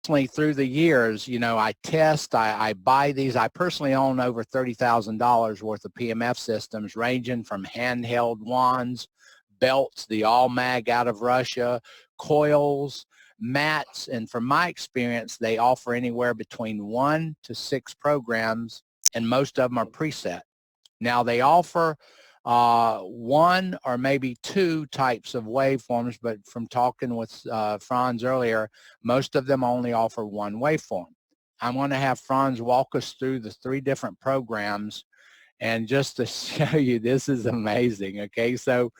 personally, through the years, you know, I test, I buy these. I personally own over $30,000 worth of PMF systems, ranging from handheld wands, belts, the All-Mag out of Russia, coils, mats, and from my experience, they offer anywhere between 1 to 6 programs, and most of them are preset. Now, they offer one or maybe 2 types of waveforms, but from talking with Franz earlier, most of them only offer one waveform. I'm going to have Franz walk us through the 3 different programs, and just to show you, this is amazing. Okay, so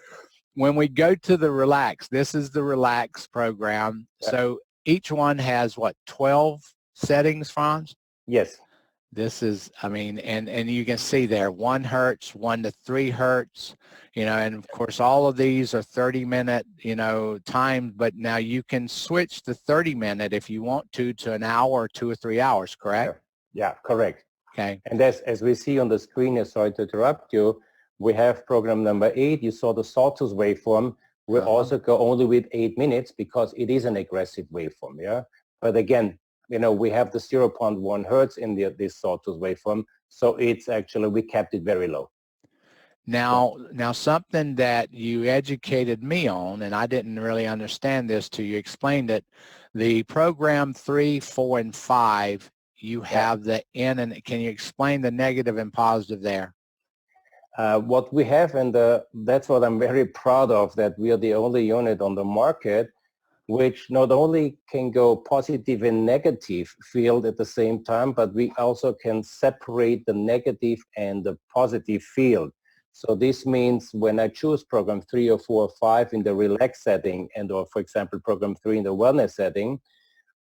when we go to the Relax, this is the Relax program. Yeah. So each one has what, 12 settings, Franz? Yes. This is, I mean, and you can see there 1 hertz, 1 to 3 hertz, you know, and of course all of these are 30-minute, you know, timed, but now you can switch the 30-minute if you want to an hour or 2 or 3 hours, correct? Yeah, correct. Okay. And as we see on the screen, sorry to interrupt you, we have program number 8. You saw the sawtooth waveform. We also go only with 8 minutes because it is an aggressive waveform, yeah? But again, you know, we have the 0.1 hertz in this sawtooth waveform, so it's actually, we kept it very low. Now something that you educated me on, and I didn't really understand this till you explained it, the program 3, 4, and 5, you have the in, and can you explain the negative and positive there? What we have, and that's what I'm very proud of, that we are the only unit on the market which not only can go positive and negative field at the same time, but we also can separate the negative and the positive field. So this means when I choose program 3 or 4 or 5 in the relaxed setting, and or for example program 3 in the wellness setting,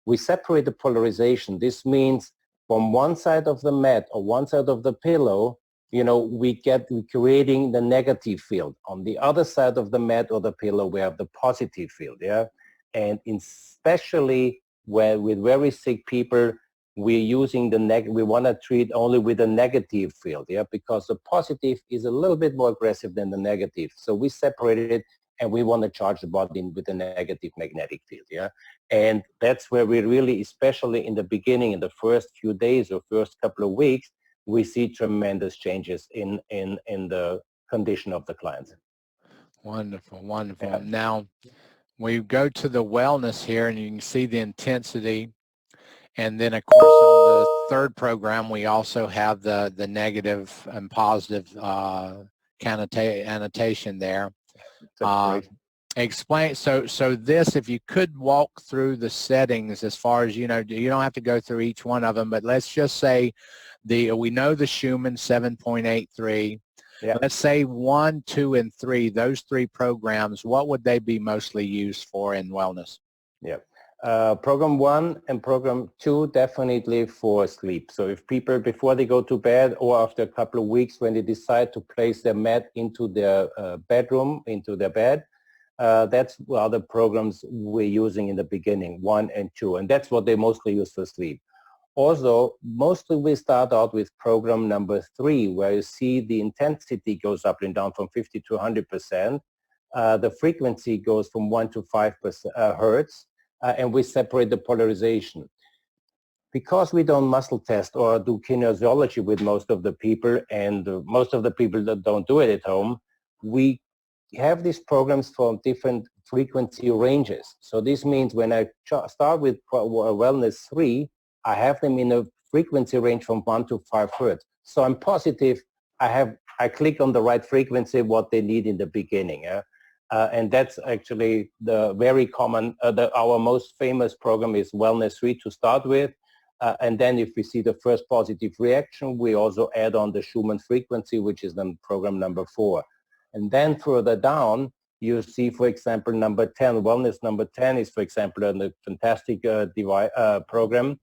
we separate the polarization. This means from one side of the mat or one side of the pillow, you know, we're creating the negative field. On the other side of the mat or the pillow, we have the positive field, yeah? And especially where with very sick people, we're using we want to treat only with a negative field, yeah, because the positive is a little bit more aggressive than the negative. So we separated it, and we want to charge the body with a negative magnetic field, yeah. And that's where we really, especially in the beginning, in the first few days or first couple of weeks, we see tremendous changes in the condition of the clients. Wonderful, wonderful. Yeah. Now, we go to the wellness here, and you can see the intensity. And then, of course, on the 3rd program, we also have the negative and positive annotation there. Explain, so this, if you could walk through the settings as far as, you know, you don't have to go through each one of them, but let's just say we know the Schumann 7.83. Yeah. Let's say 1, 2, and 3, those 3 programs, what would they be mostly used for in wellness? Yeah. Program 1 and program 2 definitely for sleep. So if people, before they go to bed or after a couple of weeks when they decide to place their mat into their bedroom, into their bed, that's what the programs we're using in the beginning, 1 and 2. And that's what they mostly use for sleep. Also, mostly we start out with program number 3, where you see the intensity goes up and down from 50 to 100%. The frequency goes from 1 to 5% hertz, and we separate the polarization. Because we don't muscle test or do kinesiology with most of the people, and most of the people that don't do it at home, we have these programs for different frequency ranges. So this means when I start with Wellness 3, I have them in a frequency range from 1 to 5 hertz. So I'm positive I click on the right frequency, what they need in the beginning. Yeah? And that's actually the very common, our most famous program is Wellness 3 to start with. And then if we see the first positive reaction, we also add on the Schumann frequency, which is then program number 4. And then further down, you see, for example, number 10, Wellness number 10 is, for example, a fantastic program.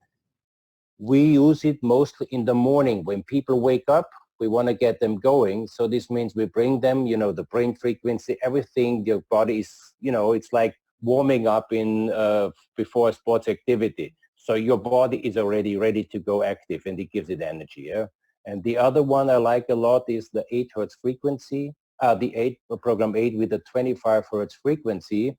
We use it mostly in the morning. When people wake up, we want to get them going. So this means we bring them, you know, the brain frequency, everything, your body is, you know, it's like warming up in before a sports activity. So your body is already ready to go active, and it gives it energy. Yeah? And the other one I like a lot is the 8 hertz frequency, program 8 with the 25 hertz frequency.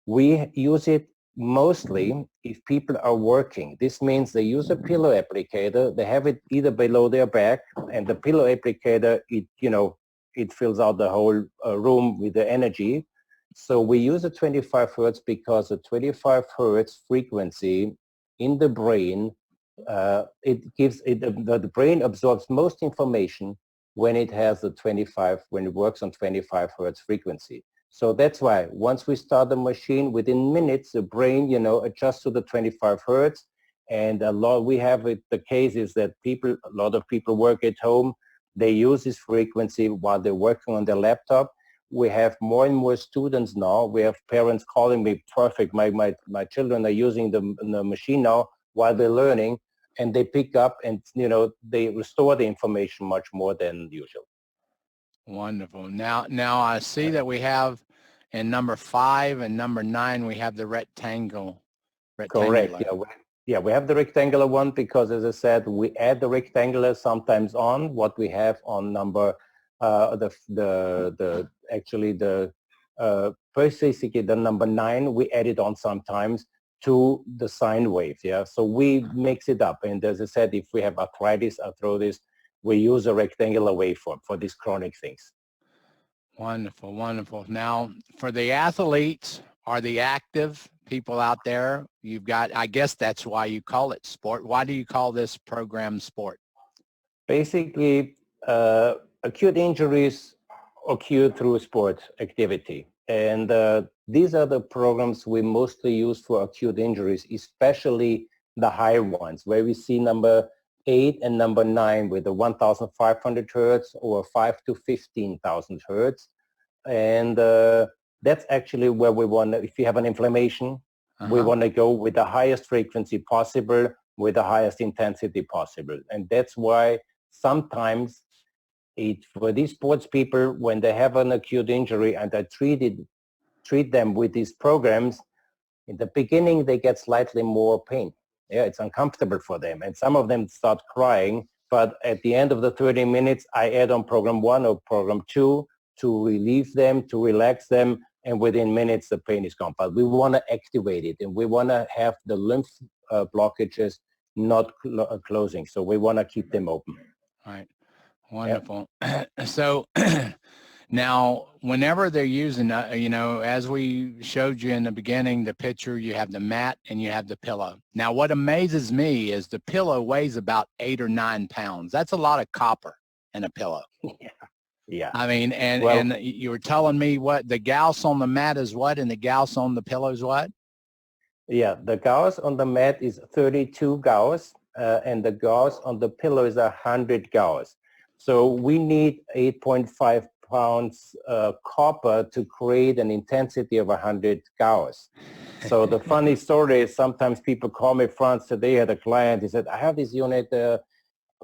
We use it mostly if people are working. This means they use a pillow applicator. They have it either below their back, and the pillow applicator, it fills out the whole room with the energy. So we use a 25 hertz because the 25 hertz frequency in the brain, the brain absorbs most information when it has when it works on 25 hertz frequency. So that's why once we start the machine, within minutes, the brain, adjusts to the 25 hertz. And we have the case is that a lot of people work at home. They use this frequency while they're working on their laptop. We have more and more students now. We have parents calling me, perfect, my children are using the machine now while they're learning, and they pick up and, they restore the information much more than usual. Wonderful. Now I see that we have in number 5 and number 9, we have the rectangular. Correct. Yeah, we have the rectangular one because, as I said, we add the rectangular sometimes on what we have on number basically the number 9. We add it on sometimes to the sine wave. Yeah, so we mix it up. And as I said, if we have arthritis, we use a rectangular waveform for these chronic things. Wonderful, wonderful. Now, for the athletes or the active people out there, you've got, I guess that's why you call it sport. Why do you call this program sport? Basically, acute injuries occur through sport activity. And these are the programs we mostly use for acute injuries, especially the high ones, where we see number 8 and number 9 with the 1,500 hertz or 5 to 15,000 hertz. And that's actually where we want to, if you have an inflammation, we want to go with the highest frequency possible, with the highest intensity possible. And that's why sometimes for these sports people, when they have an acute injury and I treat them with these programs, in the beginning, they get slightly more pain. Yeah, it's uncomfortable for them. And some of them start crying, but at the end of the 30 minutes, I add on program 1 or program 2 to relieve them, to relax them, and within minutes, the pain is gone. But we want to activate it, and we want to have the lymph blockages not closing. So we want to keep them open. All right. Wonderful. Yep. So now, whenever they're using, as we showed you in the beginning, the picture, you have the mat and you have the pillow. Now, what amazes me is the pillow weighs about 8 or 9 pounds. That's a lot of copper in a pillow. Yeah. I mean, and you were telling me what the Gauss on the mat is what, and the Gauss on the pillow is what? Yeah, the Gauss on the mat is 32 Gauss, and the Gauss on the pillow is 100 Gauss. So we need 8.5 pounds copper to create an intensity of 100 Gauss. So the funny story is sometimes people call me, Franz, today I had a client, he said, I have this unit,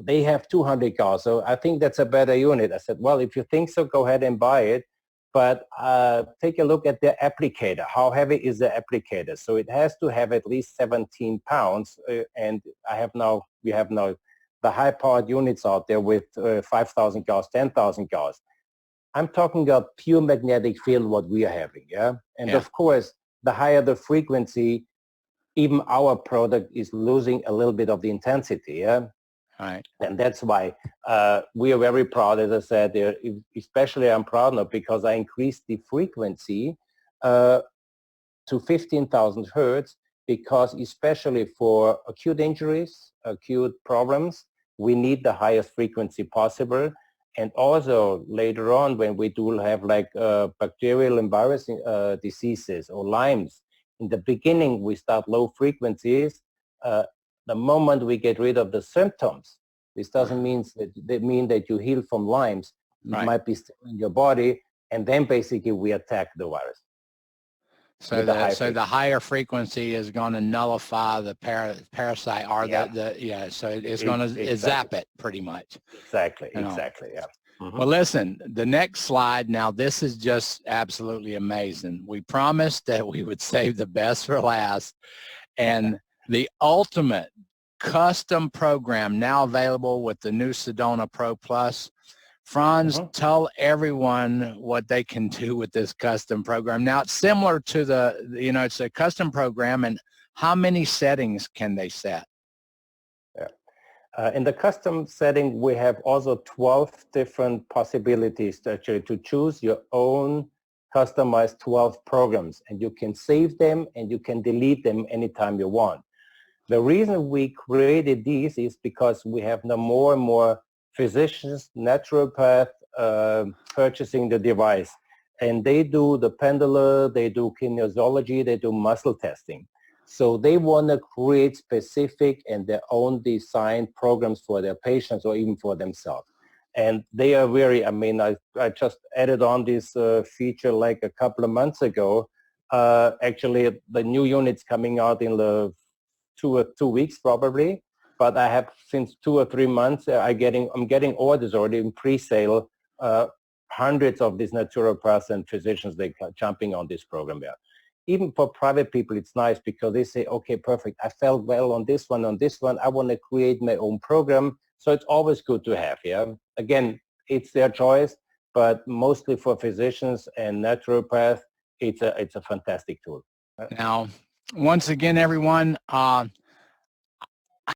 they have 200 Gauss, so I think that's a better unit. I said, well, if you think so, go ahead and buy it. But take a look at the applicator. How heavy is the applicator? So it has to have at least 17 pounds. And we have now the high-powered units out there with 5,000 Gauss, 10,000 Gauss. I'm talking about pure magnetic field, what we are having, yeah? And of course, the higher the frequency, even our product is losing a little bit of the intensity, yeah? Right. And that's why we are very proud, as I said, especially I'm proud now because I increased the frequency to 15,000 hertz because especially for acute injuries, acute problems, we need the highest frequency possible. And also later on when we do have like bacterial and virus diseases or Lyme's, in the beginning we start low frequencies. The moment we get rid of the symptoms, this doesn't mean that you heal from Lyme's. It might be still in your body, and then basically we attack the virus. So the higher frequency is going to nullify the parasite or so it's going to zap it pretty much. Exactly, exactly, yeah. Mm-hmm. Well, listen, the next slide, now this is just absolutely amazing. We promised that we would save the best for last, and the ultimate custom program now available with the new Sedona Pro Plus Franz, tell everyone what they can do with this custom program. Now, it's similar to it's a custom program, and how many settings can they set? In the custom setting, we have also 12 different possibilities to choose your own customized 12 programs, and you can save them and you can delete them anytime you want. The reason we created these is because we have now more and more physicians, naturopath, purchasing the device, and they do the pendular, they do kinesiology, they do muscle testing. So they want to create specific and their own designed programs for their patients or even for themselves. And they are very, I just added on this feature like a couple of months ago. Actually, the new unit's coming out in the 2 weeks probably, but I have since 2 or 3 months, I'm getting orders already in pre-sale. Hundreds of these naturopaths and physicians, they are jumping on this program there. Even for private people, it's nice because they say, okay, perfect, I felt well on this one, I want to create my own program. So it's always good to have, yeah. Again, it's their choice, but mostly for physicians and naturopaths, it's a fantastic tool. Now, once again, everyone,